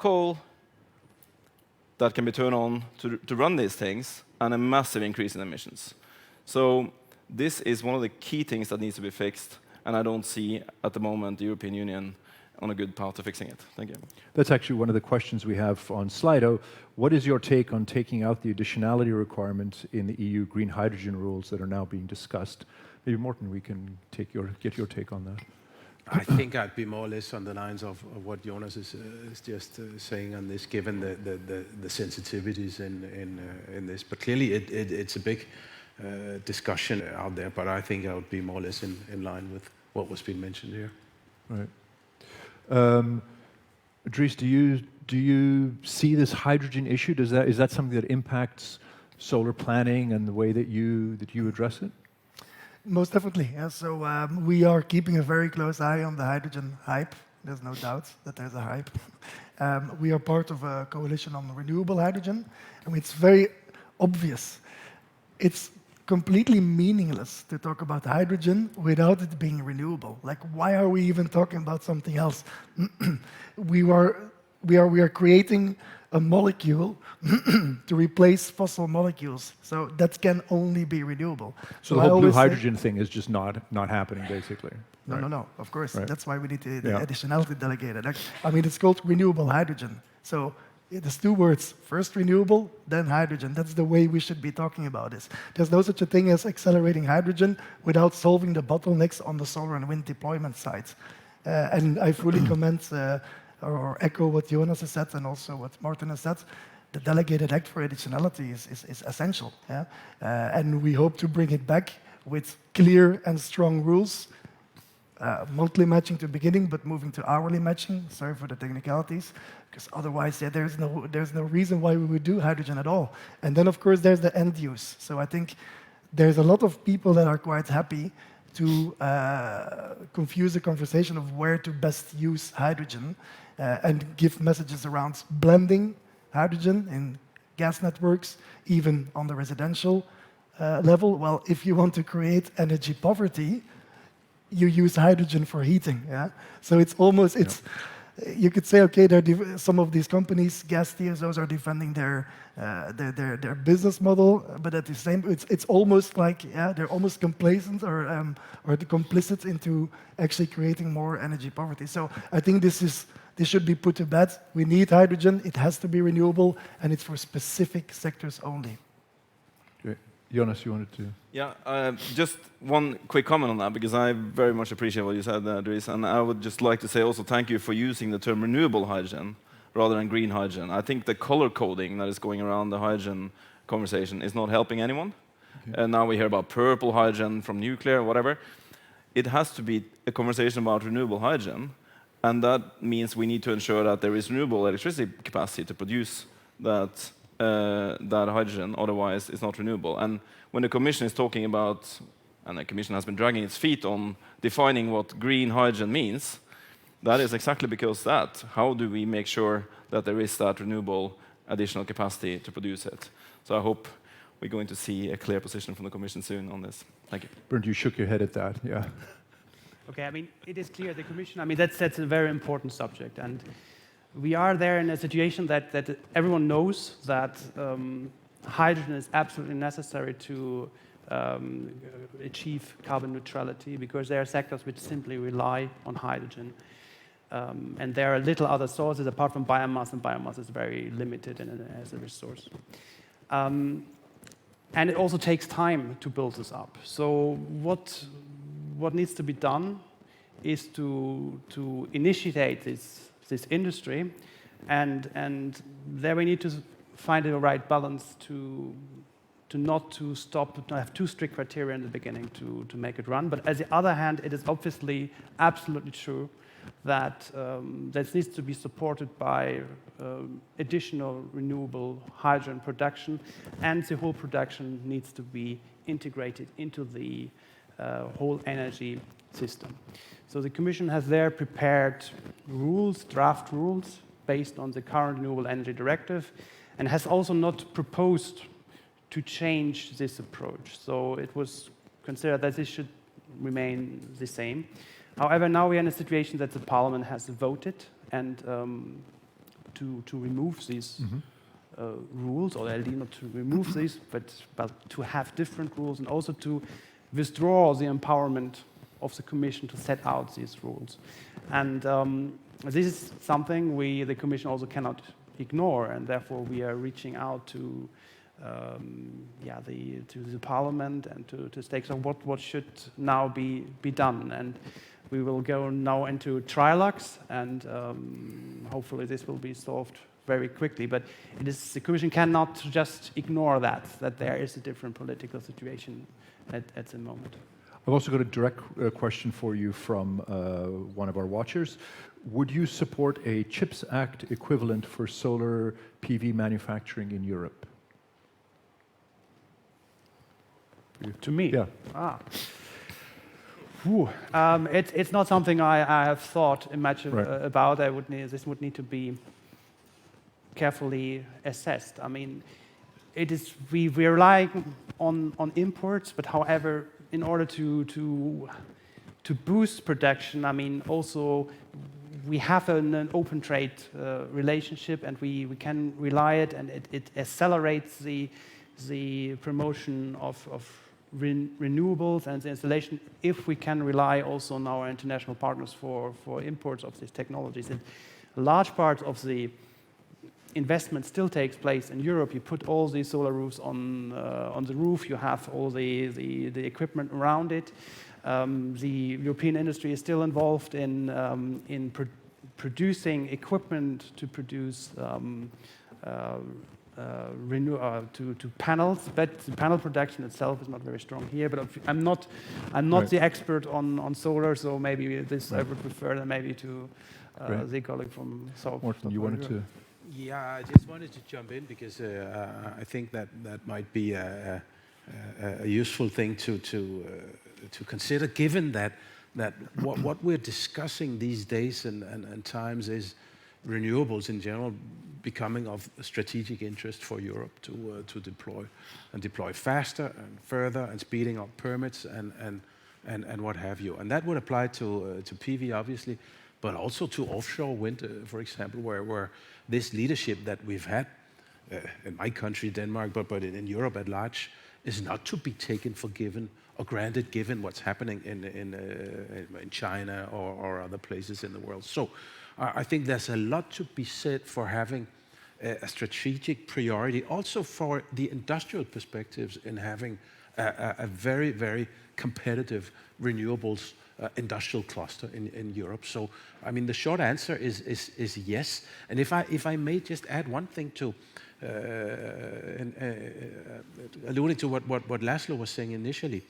coal that can be turned on to run these things, and a massive increase in emissions. So this is one of the key things that needs to be fixed, and I don't see at the moment the European Union on a good path to fixing it. Thank you. That's actually one of the questions we have on Slido. What is your take on taking out the additionality requirement in the EU green hydrogen rules that are now being discussed? Maybe Morten, we can get your take on that. I think I'd be more or less on the lines of what Jonas is just saying on this, given the sensitivities in this. But clearly, it's a big discussion out there. But I think I would be more or less in line with what was being mentioned here. Right. Dries, do you see this hydrogen issue? Is that something that impacts solar planning and the way that you address it? Most definitely. Yeah. So we are keeping a very close eye on the hydrogen hype. There's no doubt that there's a hype. We are part of a coalition on renewable hydrogen. I mean, it's very obvious. It's completely meaningless to talk about hydrogen without it being renewable. Like, why are we even talking about something else? we are creating a molecule to replace fossil molecules. So that can only be renewable. So the whole blue hydrogen thing is just not happening, basically. No, right? no, of course. Right. That's why we need the additionality delegated. I mean, it's called renewable hydrogen. So there's two words, first renewable, then hydrogen. That's the way we should be talking about this. There's no such a thing as accelerating hydrogen without solving the bottlenecks on the solar and wind deployment side. And I fully comment or echo what Jonas has said and also what Morten has said. The delegated act for additionality is essential. Yeah? And we hope to bring it back with clear and strong rules. Monthly matching to beginning, but moving to hourly matching. Sorry for the technicalities, because otherwise, there's no reason why we would do hydrogen at all. And then, of course, there's the end use. So I think there's a lot of people that are quite happy to confuse the conversation of where to best use hydrogen and give messages around blending hydrogen in gas networks, even on the residential level. Well, if you want to create energy poverty, you use hydrogen for heating. Yeah, so it's almost you could say, okay, some of these companies, gas TSOs, are defending their business model, but at the same, it's almost like they're almost complacent or complicit into actually creating more energy poverty. So I think this should be put to bed. We need hydrogen. It has to be renewable, and it's for specific sectors only. Great. Jonas, you wanted to? Yeah, just one quick comment on that, because I very much appreciate what you said, Dries, and I would just like to say also thank you for using the term renewable hydrogen rather than green hydrogen. I think the color coding that is going around the hydrogen conversation is not helping anyone. Okay. And now we hear about purple hydrogen from nuclear, whatever. It has to be a conversation about renewable hydrogen, and that means we need to ensure that there is renewable electricity capacity to produce that hydrogen, otherwise it's not renewable. And when the Commission is talking about, and the Commission has been dragging its feet on defining what green hydrogen means, that is exactly because how do we make sure that there is that renewable additional capacity to produce it? So I hope we're going to see a clear position from the Commission soon on this. Thank you. Bernd, you shook your head at that, yeah. Okay, I mean, it is clear the Commission, I mean, that's a very important subject. And we are there in a situation that everyone knows that hydrogen is absolutely necessary to achieve carbon neutrality, because there are sectors which simply rely on hydrogen. And there are little other sources apart from biomass, and biomass is very limited as a resource. And it also takes time to build this up. So what needs to be done is to initiate this industry, and there we need to find the right balance to not have too strict criteria in the beginning to make it run. But on the other hand, it is obviously absolutely true that this needs to be supported by additional renewable hydrogen production, and the whole production needs to be integrated into the whole energy system. So the Commission has there prepared draft rules, based on the current Renewable Energy Directive, and has also not proposed to change this approach. So it was considered that this should remain the same. However, now we are in a situation that the Parliament has voted and to remove these rules, or ideally not to remove these, but to have different rules, and also to withdraw the empowerment of the Commission to set out these rules. And this is something the Commission also cannot ignore, and therefore we are reaching out to the Parliament and to stakeholders what should now be done. And we will go now into trilogues, and hopefully this will be solved very quickly. But the Commission cannot just ignore that there is a different political situation at the moment. I've also got a direct question for you from one of our watchers. Would you support a CHIPS Act equivalent for solar PV manufacturing in Europe? To me? Yeah. It's not something I have thought much about. This would need to be carefully assessed. I mean, we rely on imports, but however, in order to boost production, I mean, also we have an open trade relationship, and we can rely it, and it accelerates the promotion of renewables and the installation if we can rely also on our international partners for imports of these technologies. And a large part of the investment still takes place in Europe. You put all these solar roofs on the roof. You have all the equipment around it. The European industry is still involved in producing equipment to produce to panels, but the panel production itself is not very strong here. But I'm not the expert on solar, so maybe this I would prefer than maybe to the colleague from South. Morten, you wanted to? Yeah, I just wanted to jump in because I think that might be a useful thing to consider, given that what we're discussing these days and times is renewables in general becoming of strategic interest for Europe to deploy faster and further, and speeding up permits and what have you. And that would apply to PV, obviously, but also to offshore wind, for example, where this leadership that we've had in my country, Denmark, but in Europe at large, is not to be taken for given or granted, given what's happening in China or other places in the world. So I think there's a lot to be said for having a strategic priority, also for the industrial perspectives in having a very, very competitive renewables industrial cluster in Europe. So, I mean, the short answer is yes. And if I may just add one thing to alluding to what Laszlo was saying initially,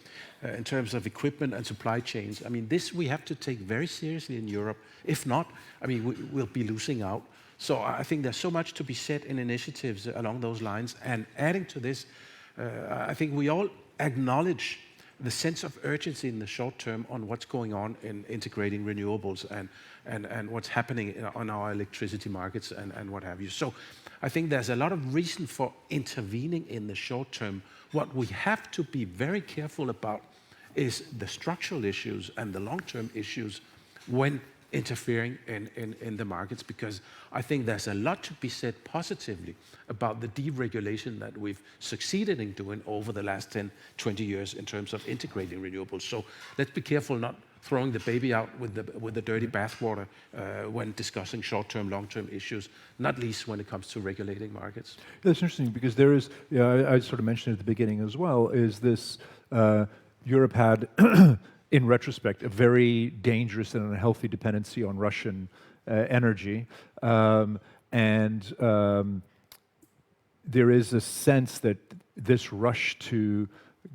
in terms of equipment and supply chains. I mean, this we have to take very seriously in Europe. If not, I mean, we'll be losing out. So I think there's so much to be said in initiatives along those lines. And adding to this, I think we all acknowledge the sense of urgency in the short term on what's going on in integrating renewables and what's happening on our electricity markets and what have you. So I think there's a lot of reason for intervening in the short term. What we have to be very careful about is the structural issues and the long-term issues when interfering in the markets, because I think there's a lot to be said positively about the deregulation that we've succeeded in doing over the last 10, 20 years in terms of integrating renewables. So let's be careful not throwing the baby out with the dirty bathwater when discussing short-term, long-term issues, not least when it comes to regulating markets. That's interesting, because there is, I sort of mentioned at the beginning as well, is this Europe had in retrospect, a very dangerous and unhealthy dependency on Russian energy. There is a sense that this rush to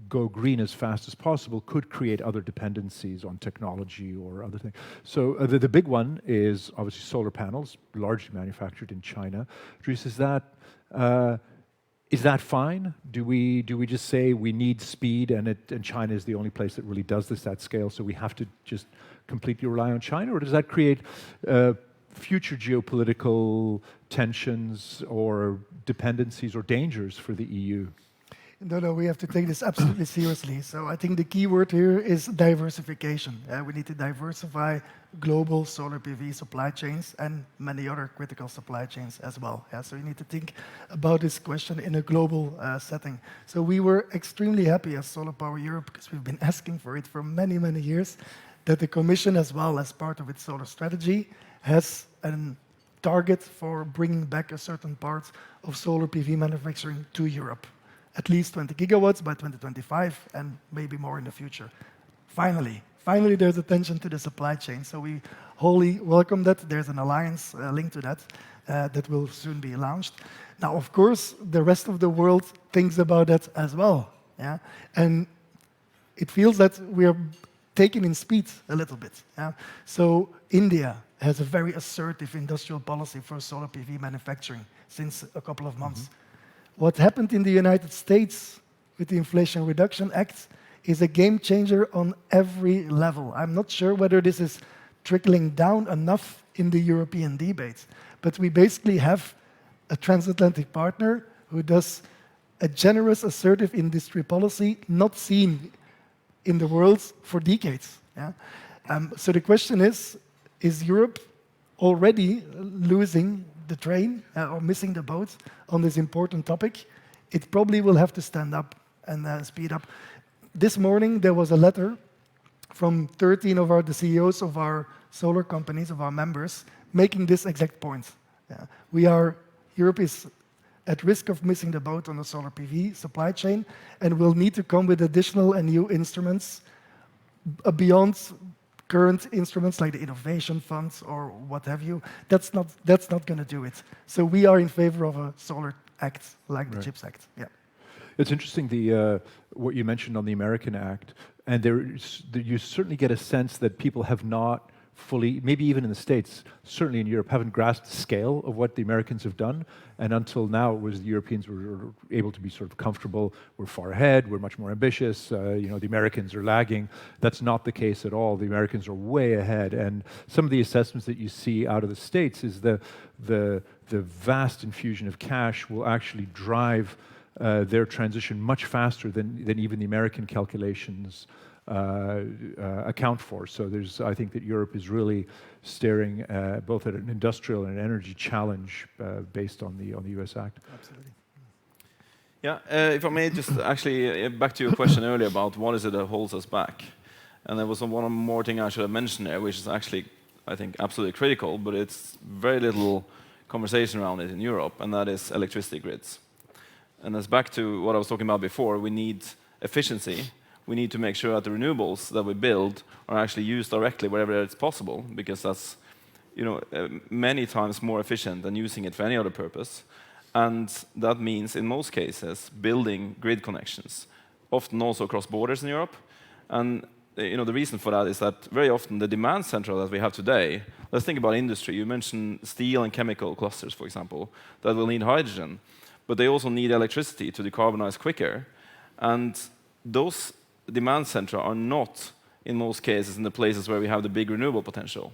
go green as fast as possible could create other dependencies on technology or other things. So the big one is obviously solar panels, largely manufactured in China. Dries, is that fine? Do we just say we need speed and China is the only place that really does this at scale, so we have to just completely rely on China? Or does that create future geopolitical tensions or dependencies or dangers for the EU? No, we have to take this absolutely seriously. So I think the key word here is diversification. We need to diversify global solar PV supply chains and many other critical supply chains as well. So you need to think about this question in a global setting. So we were extremely happy as Solar Power Europe, because we've been asking for it for many, many years, that the Commission, as well as part of its solar strategy, has a target for bringing back a certain part of solar PV manufacturing to Europe. At least 20 gigawatts by 2025, and maybe more in the future. Finally, there's attention to the supply chain, so we wholly welcome that. There's an alliance linked to that that will soon be launched. Now, of course, the rest of the world thinks about that as well, yeah? And it feels that we are taking in speed a little bit, yeah? So India has a very assertive industrial policy for solar PV manufacturing since a couple of months. What happened in the United States with the Inflation Reduction Act is a game changer on every level. I'm not sure whether this is trickling down enough in the European debate, but we basically have a transatlantic partner who does a generous, assertive industry policy not seen in the world for decades. Yeah? So the question is Europe already losing the train or missing the boat on this important topic? It probably will have to stand up and speed up. This morning there was a letter from 13 of the CEOs of our solar companies, of our members, making this exact point. Europe is at risk of missing the boat on the solar PV supply chain, and will need to come with additional and new instruments beyond current instruments like the innovation funds or what have you. That's not going to do it. So we are in favor of a solar act like the CHIPS Act. Yeah. It's interesting what you mentioned on the American Act, and you certainly get a sense that people have not fully, maybe even in the States, certainly in Europe, haven't grasped the scale of what the Americans have done. And until now, it was the Europeans were able to be sort of comfortable. We're far ahead. We're much more ambitious. The Americans are lagging. That's not the case at all. The Americans are way ahead. And some of the assessments that you see out of the States is the vast infusion of cash will actually drive their transition much faster than even the American calculations account for. So I think that Europe is really staring both at an industrial and an energy challenge based on the US Act. Absolutely. Yeah, if I may just actually back to your question earlier about what is it that holds us back. And there was one more thing I should have mentioned there, which is actually, I think, absolutely critical, but it's very little conversation around it in Europe, and that is electricity grids. And that's back to what I was talking about before. We need efficiency. We need to make sure that the renewables that we build are actually used directly wherever it's possible, because that's many times more efficient than using it for any other purpose. And that means, in most cases, building grid connections, often also across borders in Europe. And the reason for that is that very often the demand center that we have today, let's think about industry. You mentioned steel and chemical clusters, for example, that will need hydrogen, but they also need electricity to decarbonize quicker. And those demand centra are not, in most cases, in the places where we have the big renewable potential.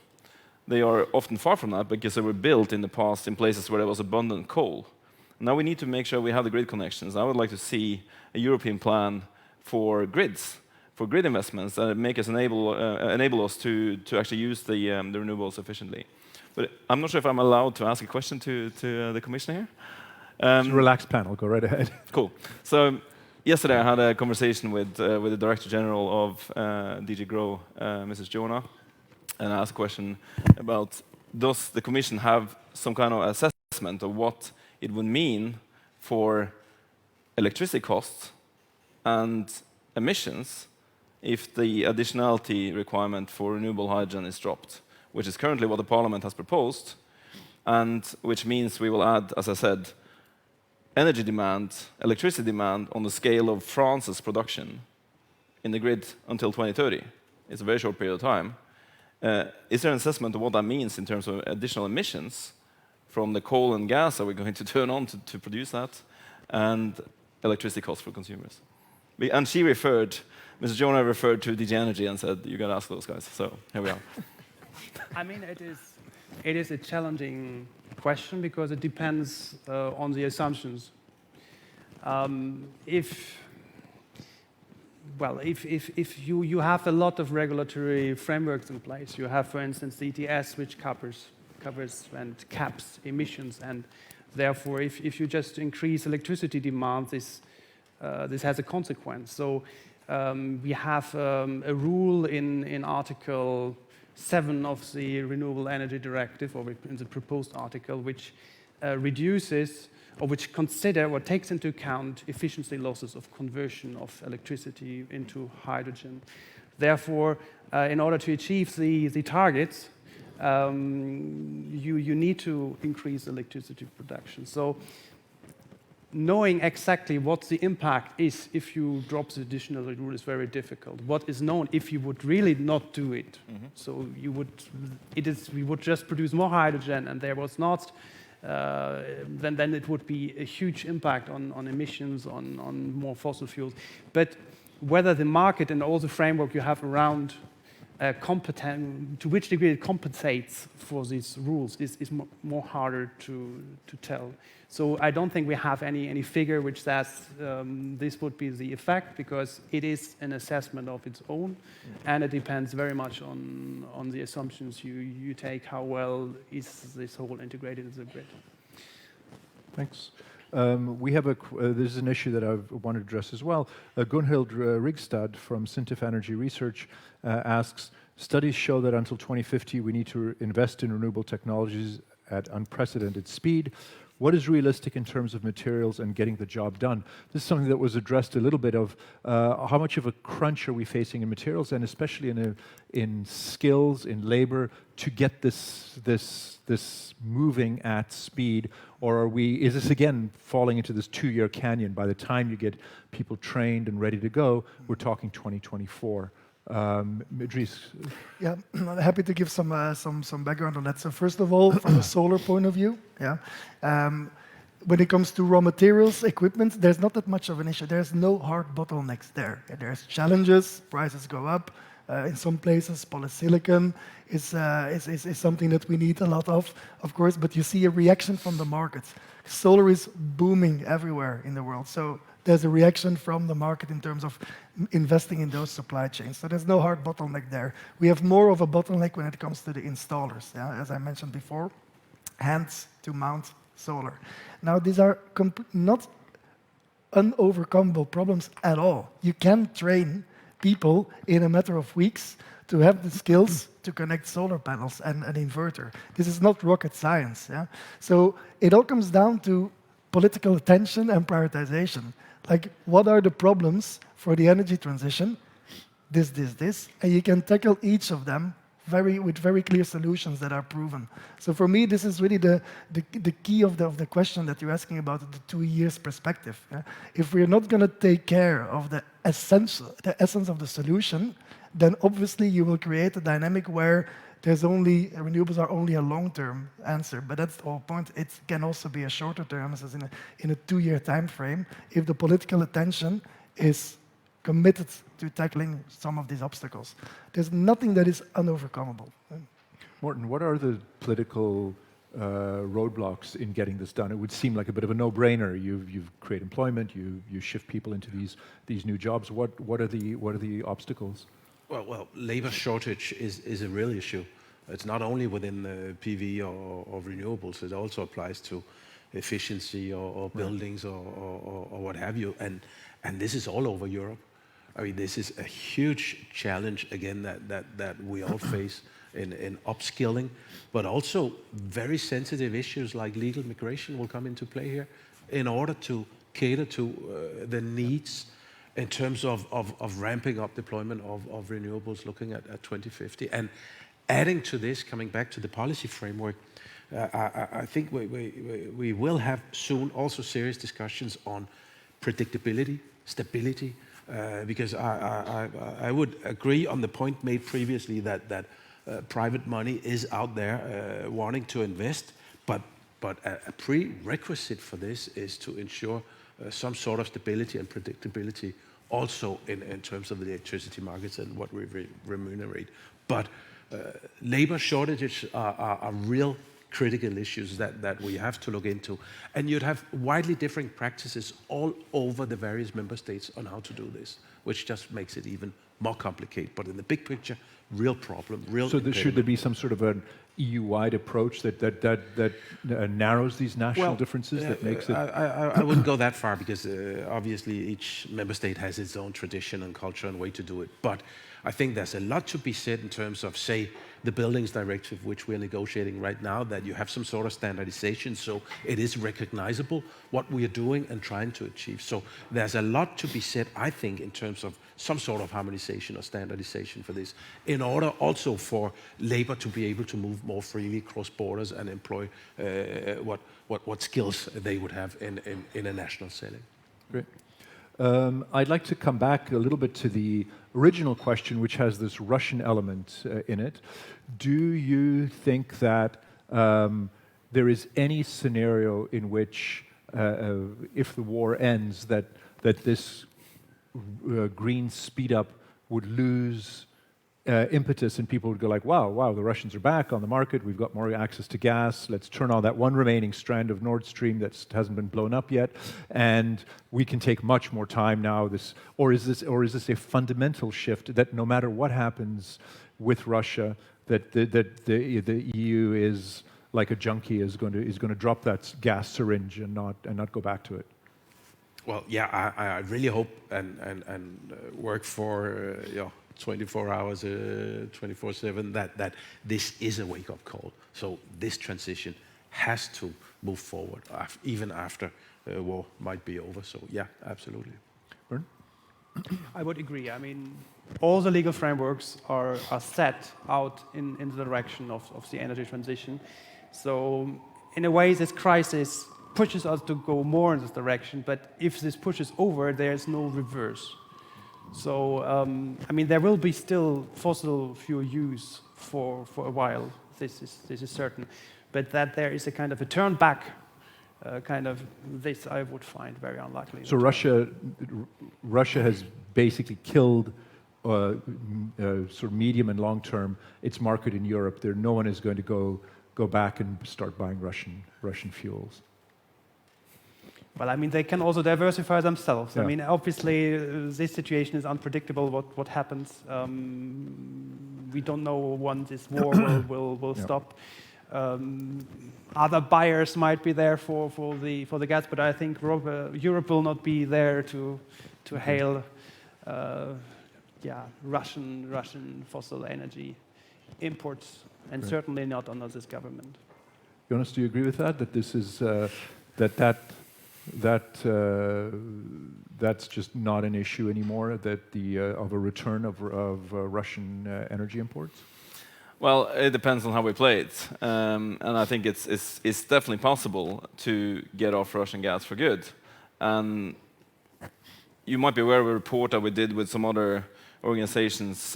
They are often far from that because they were built in the past in places where there was abundant coal. Now we need to make sure we have the grid connections. I would like to see a European plan for grids, for grid investments that make us enable us to actually use the renewables efficiently. But I'm not sure if I'm allowed to ask a question to the commissioner here. It's a relaxed panel. Go right ahead. Cool. So yesterday I had a conversation with the Director General of DG Grow, Mrs. Jonah, and I asked a question about, does the Commission have some kind of assessment of what it would mean for electricity costs and emissions if the additionality requirement for renewable hydrogen is dropped, which is currently what the Parliament has proposed, and which means we will add, as I said, energy demand, electricity demand on the scale of France's production in the grid until 2030. It's a very short period of time. Is there an assessment of what that means in terms of additional emissions from the coal and gas that we're going to turn on to produce that, and electricity costs for consumers? And she referred, Mrs. Jonah referred to DG Energy and said, you got to ask those guys. So here we are. I mean, it is a challenging question because it depends on the assumptions. If you have a lot of regulatory frameworks in place, you have, for instance, the ETS, which covers and caps emissions, and therefore, if you just increase electricity demand, this has a consequence. So we have a rule in Article 7 of the Renewable Energy Directive, or in the proposed article, which reduces or which consider or takes into account efficiency losses of conversion of electricity into hydrogen. Therefore, in order to achieve the targets, you need to increase electricity production. So knowing exactly what the impact is if you drop the additional rule is very difficult. What is known if you would really not do it? So we would just produce more hydrogen, and there was not. Then it would be a huge impact on emissions, on more fossil fuels. But whether the market and all the framework you have around to which degree it compensates for these rules is more harder to tell. So I don't think we have any figure which says this would be the effect, because it is an assessment of its own, and it depends very much on the assumptions you take. How well is this whole integrated into the grid? Thanks. This is an issue that I want to address as well. Gunhild Rigstad from Sintef Energy Research asks, studies show that until 2050 we need to invest in renewable technologies at unprecedented speed. What is realistic in terms of materials and getting the job done? This is something that was addressed a little bit of how much of a crunch are we facing in materials, and especially in skills, in labor, to get this moving at speed, or is this again falling into this 2-year canyon? By the time you get people trained and ready to go, we're talking 2024. Idris. Yeah, I'm happy to give some background on that. So first of all, from a solar point of view, when it comes to raw materials, equipment, there's not that much of an issue. There's no hard bottlenecks there. There's challenges, prices go up. In some places, polysilicon is something that we need a lot of course, but you see a reaction from the markets. Solar is booming everywhere in the world, so there's a reaction from the market in terms of investing in those supply chains. So there's no hard bottleneck there. We have more of a bottleneck when it comes to the installers, as I mentioned before, hands to mount solar. Now, these are not unovercomable problems at all. You can train people in a matter of weeks to have the skills to connect solar panels and an inverter. This is not rocket science. So it all comes down to political attention and prioritization. Like, what are the problems for the energy transition? This, and you can tackle each of them with very clear solutions that are proven. So for me, this is really the key of the question that you're asking about, the 2 years perspective. If we're not going to take care of the essence of the solution, then obviously you will create a dynamic where renewables are only a long-term answer. But that's the whole point. It can also be a shorter term, as in a 2-year time frame, if the political attention is committed to tackling some of these obstacles. There's nothing that is unovercomable. Morten, what are the political roadblocks in getting this done? It would seem like a bit of a no-brainer. You create employment, you shift people into these new jobs. What are the obstacles? Well, labor shortage is a real issue. It's not only within the PV or renewables. It also applies to efficiency or buildings or what have you. And this is all over Europe. I mean, this is a huge challenge, again, that we all face in upskilling, but also very sensitive issues like legal migration will come into play here in order to cater to the needs in terms of ramping up deployment of renewables looking at 2050. And adding to this, coming back to the policy framework, I think we will have soon also serious discussions on predictability, stability, because I would agree on the point made previously that private money is out there wanting to invest, but a prerequisite for this is to ensure some sort of stability and predictability also in terms of the electricity markets and what we remunerate. But labor shortages are real critical issues that we have to look into. And you'd have widely differing practices all over the various member states on how to do this, which just makes it even more complicated. But in the big picture, real problem, real So impediment. should there be some sort of an EU-wide approach that narrows these national differences, that makes it... I wouldn't go that far, because obviously each member state has its own tradition and culture and way to do it. But I think there's a lot to be said in terms of, say, the Buildings Directive, which we're negotiating right now, that you have some sort of standardization so it is recognizable what we are doing and trying to achieve. So there's a lot to be said, I think, in terms of some sort of harmonization or standardization for this, in order also for labor to be able to move more freely across borders and employ what skills they would have in a national setting. Great. I'd like to come back a little bit to the original question, which has this Russian element in it. Do you think that there is any scenario in which, if the war ends, that this green speed up would lose impetus, and people would go like, wow, the Russians are back on the market, we've got more access to gas, let's turn on that one remaining strand of Nord Stream that hasn't been blown up yet, and we can take much more time now. Or is this a fundamental shift that no matter what happens with Russia, that the EU is like a junkie, is going to drop that gas syringe and not go back to it? Well, yeah, I really hope and work for 24 hours, 24/7, that this is a wake-up call. So this transition has to move forward, even after war might be over. So yeah, absolutely. Bern? I would agree. I mean, all the legal frameworks are set out in the direction of the energy transition. So in a way, this crisis pushes us to go more in this direction, but if this pushes over, there's no reverse. So, I mean, there will be still fossil fuel use for a while, this is certain, but that there is a kind of a turn back, this I would find very unlikely. So Russia has basically killed, sort of medium and long term, its market in Europe. No one is going to go back and start buying Russian fuels. Well, I mean, they can also diversify themselves. Yeah. I mean, obviously, this situation is unpredictable, what happens. We don't know when this war will stop. Other buyers might be there for the gas, but I think Europe will not be there to hail Russian fossil energy imports, and certainly not under this government. Jonas, do you agree with that? That this is that's just not an issue anymore, that of a return of Russian energy imports? Well, it depends on how we play it, and I think it's definitely possible to get off Russian gas for good. And you might be aware of a report that we did with some other organizations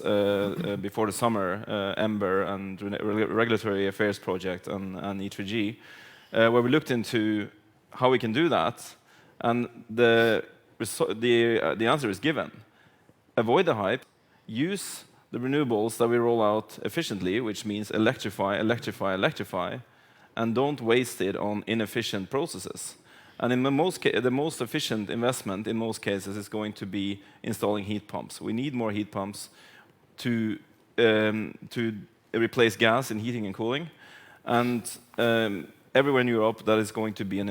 before the summer, EMBER and Regulatory Affairs Project and E3G, where we looked into how we can do that, and the answer is given. Avoid the hype, use the renewables that we roll out efficiently, which means electrify, and don't waste it on inefficient processes. And in the most efficient investment in most cases is going to be installing heat pumps. We need more heat pumps to replace gas in heating and cooling, and everywhere in Europe, that is going to be an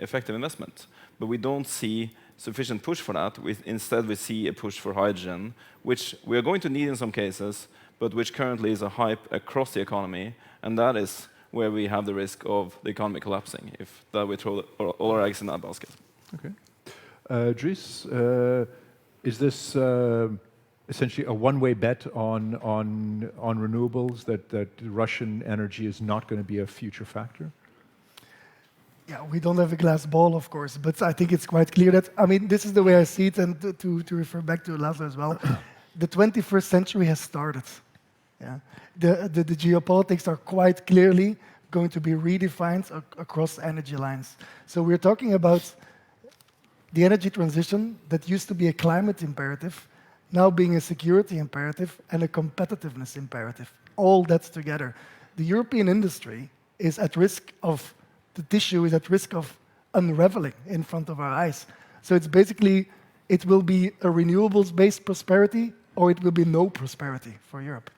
effective investment. But we don't see sufficient push for that. Instead, we see a push for hydrogen, which we are going to need in some cases, but which currently is a hype across the economy, and that is where we have the risk of the economy collapsing, if that we throw all our eggs in that basket. Okay. Dries, is this essentially a one-way bet on renewables, that Russian energy is not going to be a future factor? Yeah, we don't have a glass ball, of course, but I think it's quite clear that, I mean, this is the way I see it, and to refer back to Laszlo as well, the 21st century has started. Yeah. The geopolitics are quite clearly going to be redefined across energy lines. So we're talking about the energy transition that used to be a climate imperative, now being a security imperative and a competitiveness imperative. All that's together. The European industry is at risk of, the tissue is at risk of unraveling in front of our eyes. So it's basically, it will be a renewables-based prosperity, or it will be no prosperity for Europe.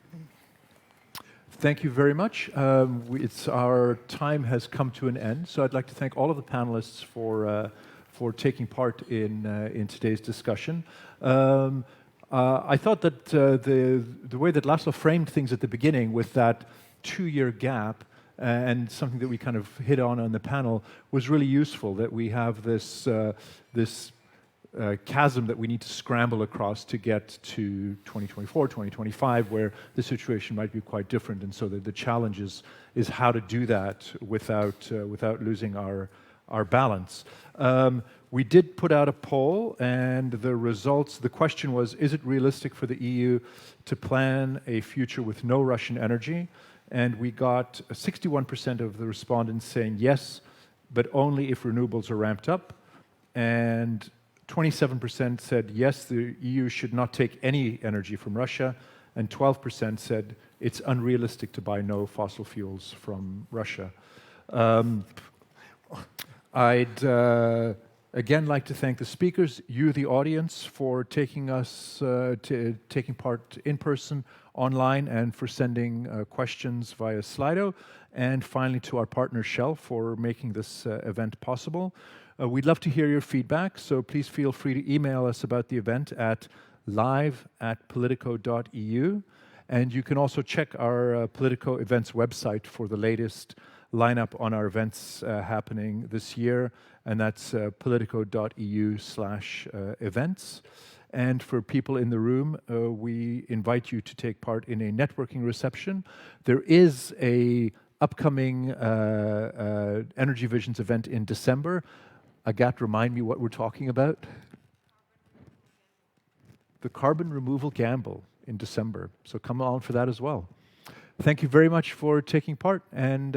Thank you very much. Our time has come to an end, so I'd like to thank all of the panelists for taking part in today's discussion. I thought that the way that Laszlo framed things at the beginning with that 2-year gap and something that we kind of hit on the panel was really useful, that we have this chasm that we need to scramble across to get to 2024, 2025, where the situation might be quite different. And so the challenge is how to do that without losing our balance. We did put out a poll, and the results, the question was, is it realistic for the EU to plan a future with no Russian energy? And we got 61% of the respondents saying yes, but only if renewables are ramped up. And 27% said yes, the EU should not take any energy from Russia, and 12% said it's unrealistic to buy no fossil fuels from Russia. I'd again like to thank the speakers, you, the audience, for taking part in person, online, and for sending questions via Slido. And finally, to our partner Shell for making this event possible. We'd love to hear your feedback, so please feel free to email us about the event at live@politico.eu. And you can also check our Politico events website for the latest lineup on our events happening this year, and that's politico.eu/events. And for people in the room, we invite you to take part in a networking reception. There is a upcoming Energy Visions event in December. Agat, remind me what we're talking about? The carbon removal gamble in December. So come along for that as well. Thank you very much for taking part, and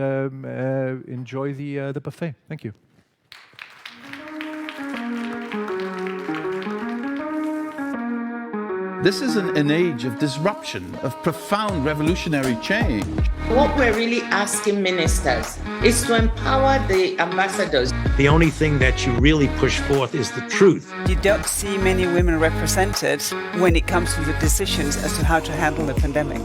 enjoy the buffet. Thank you. This is an age of disruption, of profound revolutionary change. What we're really asking ministers is to empower the ambassadors. The only thing that you really push forth is the truth. You don't see many women represented when it comes to the decisions as to how to handle the pandemic.